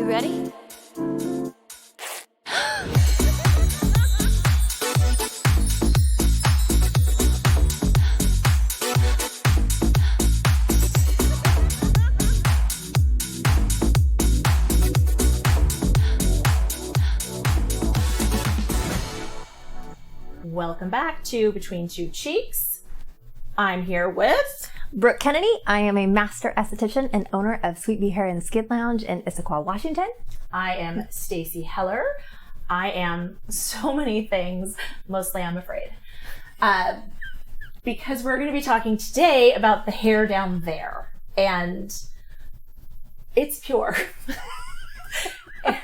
You ready? Welcome back to Between Two Cheeks. I'm here with Brooke Kennedy. I am a master esthetician and owner of Sweet Bee Hair and Skin Lounge in Issaquah, Washington. I am Stacy Heller. I am so many things, mostly I'm afraid. Because we're going to be talking today about the hair down there. And it's pure.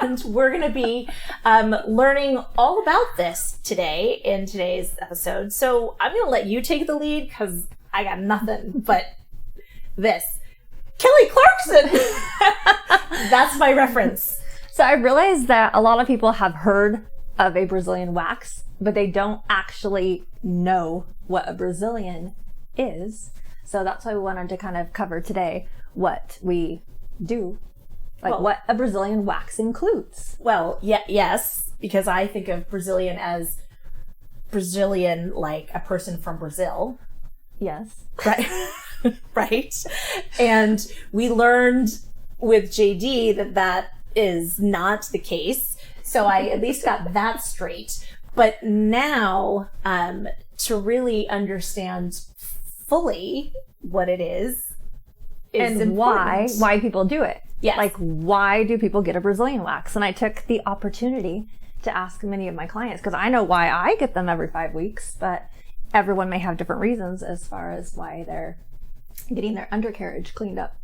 And we're going to be learning all about this today in today's episode. So I'm going to let you take the lead because I got nothing but this. Kelly Clarkson! That's my reference. So I realized that a lot of people have heard of a Brazilian wax, but they don't actually know what a Brazilian is. So that's why we wanted to kind of cover today what we do. Like what a Brazilian wax includes. Well, yes, because I think of Brazilian as Brazilian, like a person from Brazil. Yes. Right. Right. And we learned with JD that is not the case. So I at least got that straight. But now, to really understand fully what it is and important. why people do it. Yes. Like, why do people get a Brazilian wax? And I took the opportunity to ask many of my clients, because I know why I get them every 5 weeks, but everyone may have different reasons as far as why they're getting their undercarriage cleaned up.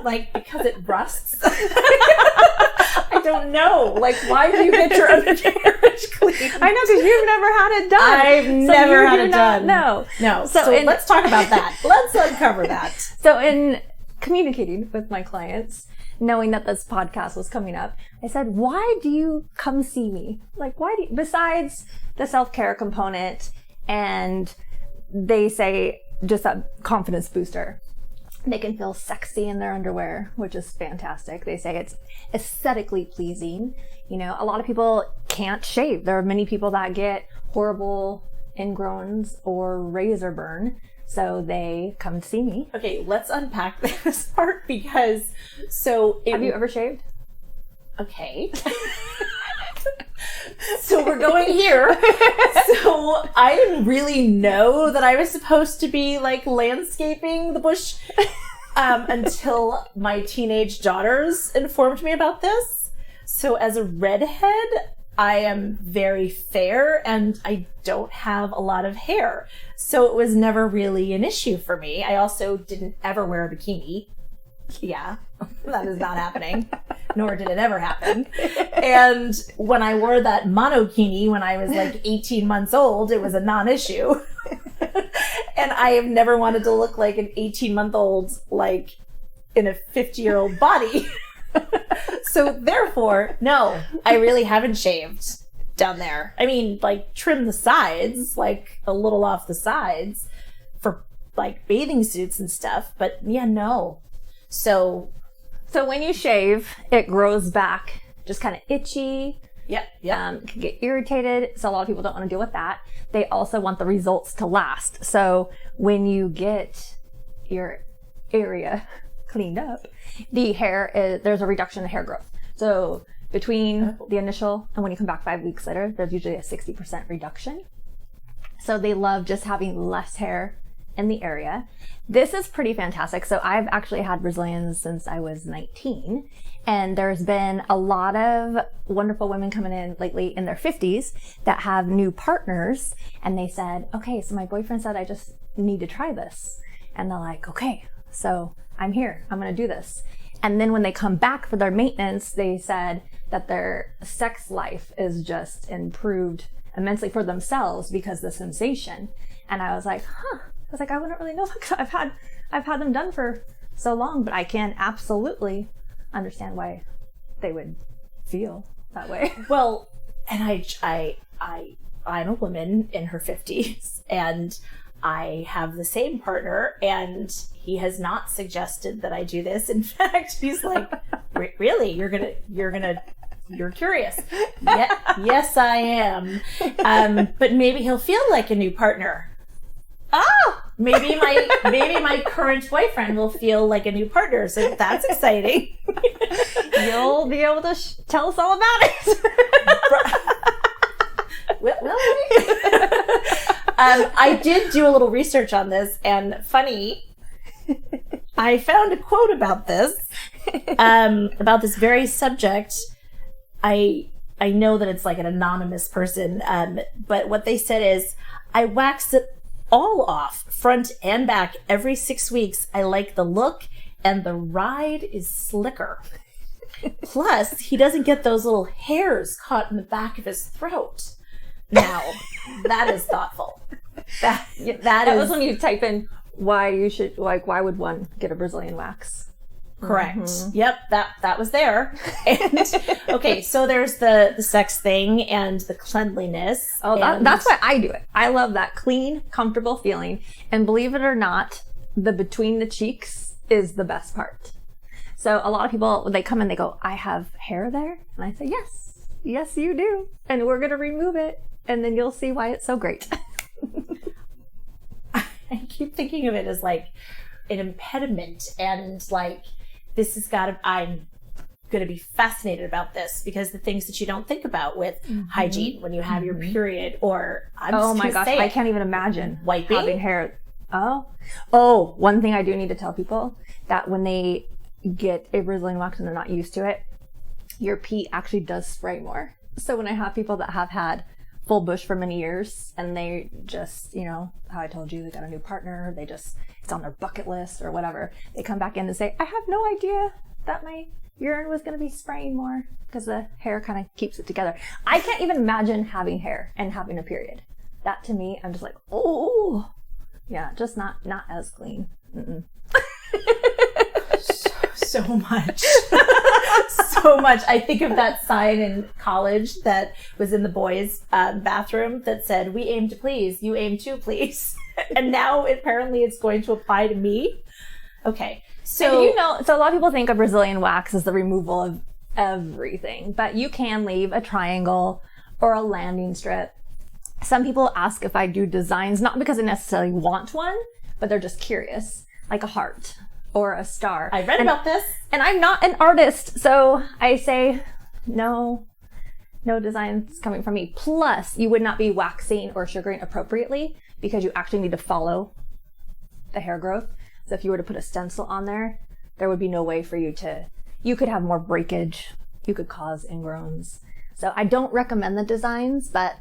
Like, because it rusts? I don't know. Like, why do you get your undercarriage cleaned? I know, because you've never had it done. I've never had it done. No. So let's talk about that. Let's uncover that. So in communicating with my clients, knowing that this podcast was coming up, I said, why do you come see me? Like, why do you, besides the self-care component, and they say just a confidence booster. They can feel sexy in their underwear, which is fantastic. They say it's aesthetically pleasing. You know, a lot of people can't shave. There are many people that get horrible ingrowns or razor burn. So they come see me. Okay, let's unpack this part because have you ever shaved? Okay. So we're going here. So I didn't really know that I was supposed to be like landscaping the bush until my teenage daughters informed me about this. So as a redhead, I am very fair and I don't have a lot of hair. So it was never really an issue for me. I also didn't ever wear a bikini. Yeah, that is not happening. Nor did it ever happen. And when I wore that monokini when I was like 18 months old, it was a non-issue. And I have never wanted to look like an 18-month-old, like in a 50-year-old body. So therefore, no, I really haven't shaved down there. I mean, like trim the sides, like a little off the sides for like bathing suits and stuff. But yeah, no. So when you shave, it grows back just kind of itchy. Yeah. Can get irritated. So a lot of people don't want to deal with that. They also want the results to last. So when you get your area cleaned up, there's a reduction in hair growth. So between the initial and when you come back 5 weeks later, there's usually a 60% reduction. So they love just having less hair in the area. This is pretty fantastic. So I've actually had Brazilians since I was 19, and there's been a lot of wonderful women coming in lately in their 50s that have new partners, and they said, okay, so my boyfriend said I just need to try this. And they're like, okay, so I'm here, I'm going to do this. And then when they come back for their maintenance, they said that their sex life is just improved immensely for themselves because of the sensation. And I was like, I wouldn't really know. I've had them done for so long, but I can absolutely understand why they would feel that way. Well, and I'm a woman in her 50s, and I have the same partner, and he has not suggested that I do this. In fact, he's like, really? You're curious. Yes, I am. But maybe he'll feel like a new partner. Maybe my current boyfriend will feel like a new partner. So that's exciting. You'll be able to tell us all about it. Will I did do a little research on this, and funny, I found a quote about this very subject. I know that it's like an anonymous person, but what they said is, I wax it all off, front and back, every 6 weeks. I like the look, and the ride is slicker. Plus, he doesn't get those little hairs caught in the back of his throat. Now, that is thoughtful. That was when you type in why would one get a Brazilian wax? Correct. Mm-hmm. Yep, that was there. And okay, so there's the sex thing and the cleanliness. Oh, that's why I do it. I love that clean, comfortable feeling. And believe it or not, the between the cheeks is the best part. So a lot of people, when they come in, they go, I have hair there? And I say, yes, you do. And we're going to remove it. And then you'll see why it's so great. I keep thinking of it as like an impediment, and like, I'm going to be fascinated about this, because the things that you don't think about with hygiene when you have your period, or oh my gosh, I can't even imagine wiping, having hair. Oh, one thing I do need to tell people, that when they get a Brazilian wax and they're not used to it, your pee actually does spray more. So when I have people that have had full bush for many years, and they just, how I told you, they got a new partner, it's on their bucket list or whatever, they come back in and say, I have no idea that my urine was going to be spraying more, because the hair kind of keeps it together. I can't even imagine having hair and having a period. That to me, I'm just like, oh, yeah, just not as clean. So much. So much. I think of that sign in college that was in the boys' bathroom that said, we aim to please, you aim to please. And now apparently it's going to apply to me. Okay. So, so a lot of people think of Brazilian wax as the removal of everything, but you can leave a triangle or a landing strip. Some people ask if I do designs, not because they necessarily want one, but they're just curious, like a heart or a star. I read about this. And I'm not an artist, so I say no designs coming from me. Plus, you would not be waxing or sugaring appropriately, because you actually need to follow the hair growth. So if you were to put a stencil on there would be no way for you could have more breakage. You could cause ingrowns. So I don't recommend the designs, but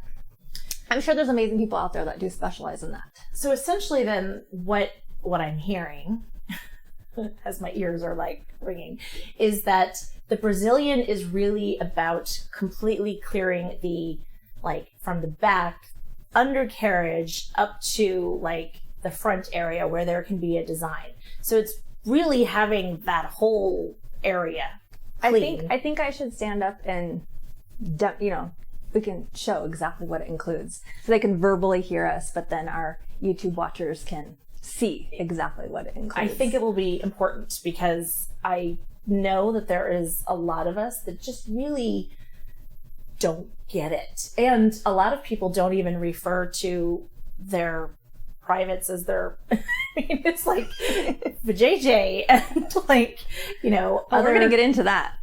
I'm sure there's amazing people out there that do specialize in that. So essentially then what I'm hearing, as my ears are like ringing, is that the Brazilian is really about completely clearing the, like, from the back undercarriage up to like the front area where there can be a design. So it's really having that whole area clean. I think I should stand up and, we can show exactly what it includes, so they can verbally hear us, but then our YouTube watchers can see exactly what it includes. I think it will be important, because I know that there is a lot of us that just really don't get it. And a lot of people don't even refer to their privates as their, it's like vajayjay, and like, we're going to get into that.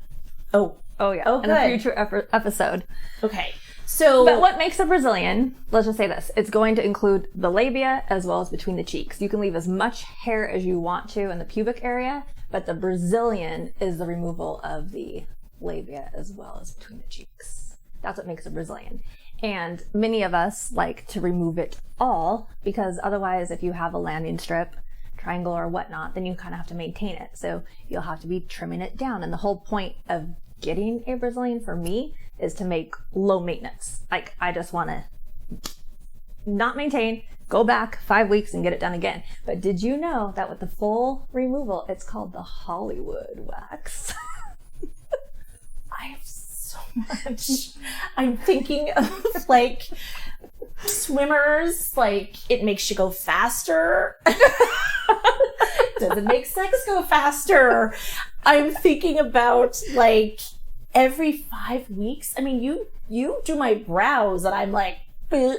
Oh yeah. Oh, in a future episode. Okay. So, but what makes a Brazilian, let's just say this, it's going to include the labia as well as between the cheeks. You can leave as much hair as you want to in the pubic area, but the Brazilian is the removal of the labia as well as between the cheeks. That's what makes a Brazilian. And many of us like to remove it all, because otherwise, if you have a landing strip, triangle or whatnot, then you kind of have to maintain it. So you'll have to be trimming it down. And the whole point of getting a Brazilian for me is to make low maintenance. Like, I just want to not maintain, go back 5 weeks and get it done again. But did you know that with the full removal, it's called the Hollywood wax? I have so much. I'm thinking of like swimmers, like, it makes you go faster. Does it make sex go faster? I'm thinking about, like, every 5 weeks. I mean, you do my brows and I'm like, "Bleh."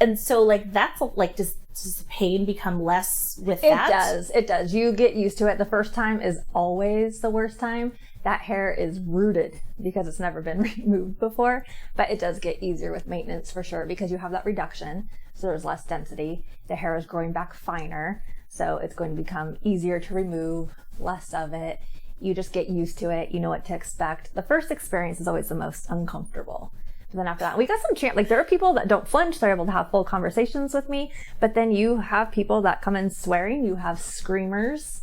And so, like, that's, like, does the pain become less with that? It does. You get used to it. The first time is always the worst time. That hair is rooted because it's never been removed before, but it does get easier with maintenance for sure because you have that reduction, so there's less density. The hair is growing back finer, so it's going to become easier to remove, less of it. You just get used to it. You know what to expect. The first experience is always the most uncomfortable. But then after that, we got some like there are people that don't flinch. They're able to have full conversations with me, but then you have people that come in swearing. You have screamers.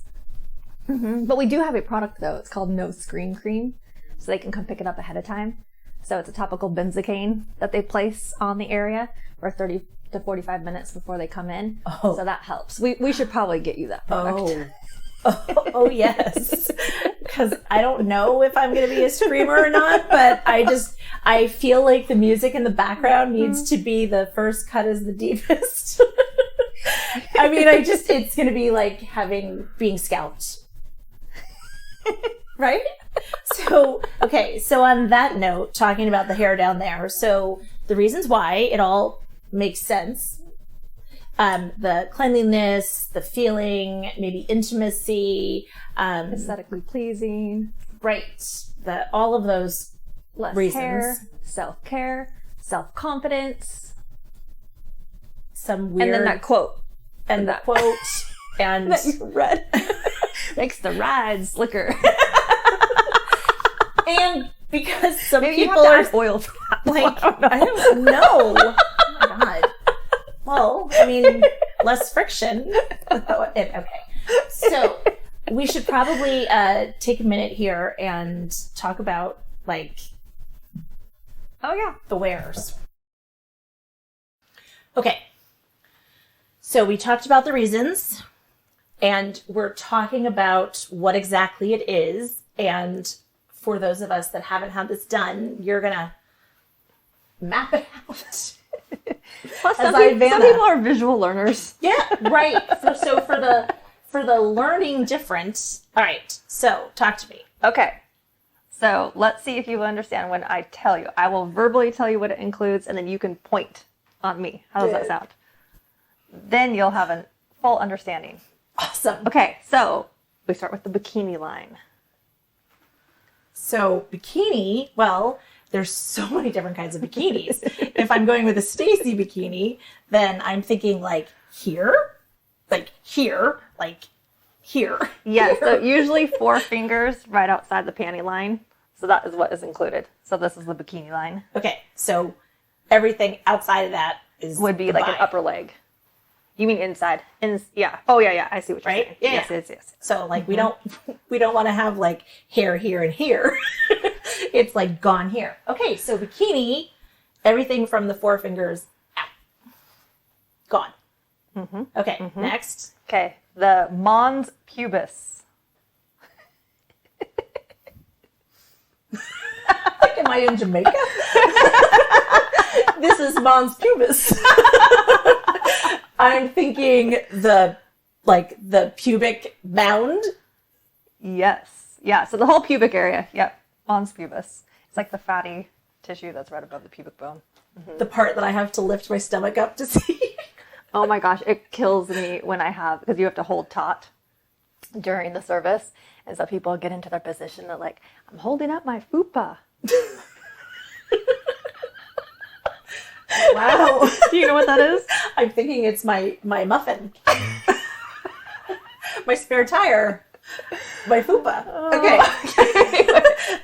But we do have a product though. It's called No Scream Cream, so they can come pick it up ahead of time. So it's a topical benzocaine that they place on the area for 30 to 45 minutes before they come in. Oh. So that helps. We should probably get you that product. Oh yes, because I don't know if I'm going to be a screamer or not, but I feel like the music in the background needs to be the first cut is the deepest. I mean, it's going to be like being scalped. Right? So on that note, talking about the hair down there, so the reasons why it all makes sense. The cleanliness, the feeling, maybe intimacy, aesthetically pleasing. Right. All of those less reasons. Hair, self-care, self-confidence. Some weird... And then that quote. And that quote. And... that you read. Makes the ride slicker. And because some maybe people you have to add oil for that. Like, I don't know. Oh my God. Well, I mean, less friction. Okay. So we should probably take a minute here and talk about, like, the wears. Okay. So we talked about the reasons, and we're talking about what exactly it is. And for those of us that haven't had this done, you're going to map it out. Plus, some people are visual learners. Yeah, right. So for the learning difference. All right. So talk to me. Okay. So let's see if you understand when I tell you. I will verbally tell you what it includes, and then you can point on me. How does that sound? Then you'll have a full understanding. Awesome. Okay. So we start with the bikini line. So bikini, well, there's so many different kinds of bikinis. If I'm going with a Stacy bikini, then I'm thinking like here, like here, like here. Yes, so usually 4 fingers right outside the panty line. So that is what is included. So this is the bikini line. Okay, so everything outside of that would be like an upper leg. You mean inside? Yeah. Oh yeah. I see what you're saying. Yeah. Yes. So like we don't want to have like hair here and here. It's like gone here. Okay, so bikini, everything from the 4 fingers out. Gone. Mm-hmm. Okay, next. Okay, the mons pubis. Am I in Jamaica? This is mons pubis. I'm thinking the pubic mound. Yes. Yeah, so the whole pubic area. Yep. Mons pubis. It's like the fatty tissue that's right above the pubic bone. Mm-hmm. The part that I have to lift my stomach up to see. Oh my gosh, it kills me when because you have to hold taut during the service. And so people get into their position, they're like, I'm holding up my fupa. Wow. Do you know what that is? I'm thinking it's my muffin. My spare tire. My fupa. Okay.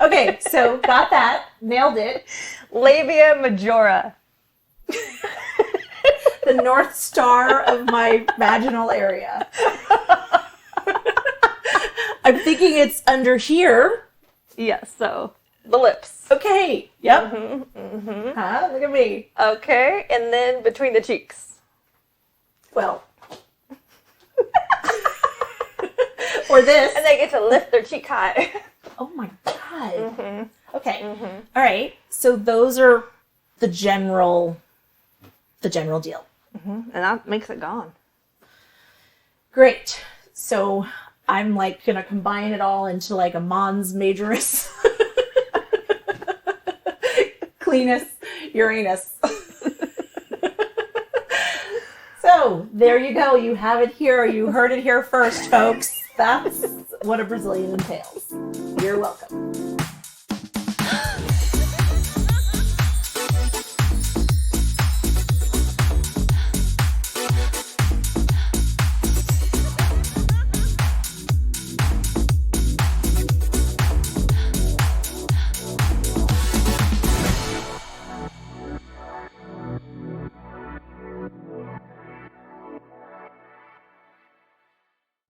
Okay, so got that. Nailed it. Labia majora. The North Star of my vaginal area. I'm thinking it's under here. Yes, so the lips. Okay. Yep. Look at me. Okay, and then between the cheeks. Well. Or this. And they get to lift their cheek high. Oh my God. Okay. All right. So those are the general the general deal. And that makes it gone. Great. So I'm like gonna combine it all into like a Mons Majoris. Cleanus Uranus. So there you go. You have it here. You heard it here first, folks. That's what a Brazilian entails. You're welcome.